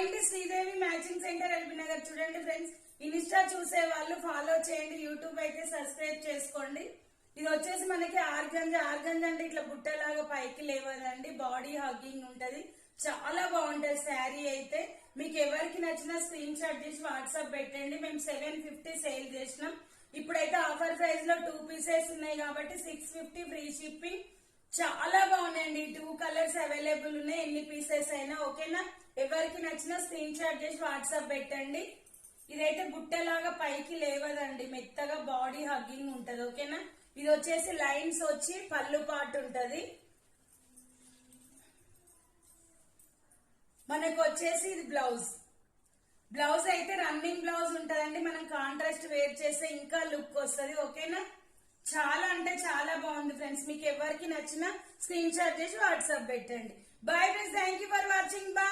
అండి, Sridevi matching centre LB Nagar. చూడండి friends, Insta చూసే వాళ్ళు ఫాలో చేయండి, యూట్యూబ్ అయితే సబ్స్క్రైబ్ చేసుకోండి. ఇది వచ్చేసి మనకి ఆర్గంజా అంటే ఇట్లా బుట్టలాగా పైకి లేవదండి, బాడీ హగ్గింగ్ ఉంటది, చాలా బాగుంటది శారీ అయితే. మీకు ఎవరికి నచ్చిన స్క్రీన్ షాట్ తీసి వాట్సాప్ పెట్టండి. మేము 750 సేల్ చేసినాం. ఇప్పుడైతే ఆఫర్ ప్రైస్ లో 2 పీసెస్ ఉన్నాయి కాబట్టి 650 ఫ్రీ షిప్పింగ్. చాలా బాగున్నాయండి. 2 కలర్స్ అవైలబుల్ ఉన్నాయి, ఎన్ని పీసెస్ అయినా ఓకేనా. ఎవరికి నచ్చిన స్క్రీన్ షాట్ చేసి వాట్సాప్ పెట్టండి. ఇదైతే బుట్టలాగా పైకి లేవదండి, మెత్తగా బాడీ హగ్గింగ్ ఉంటది ఓకేనా. ఇది వచ్చేసి లైన్స్ వచ్చి పళ్ళు పాటు ఉంటది. మనకు వచ్చేసి ఇది బ్లౌజ్ అయితే రన్నింగ్ బ్లౌజ్ ఉంటదండి. మనం కాంట్రాస్ట్ వేర్ చేస్తే ఇంకా లుక్ వస్తుంది ఓకేనా. చాలా అంటే చాలా బాగుంది ఫ్రెండ్స్. మీకు ఎవరికి నచ్చిన స్క్రీన్ షాట్ చేసి వాట్సాప్ పెట్టండి. Bye friends, thank you for watching. Bye.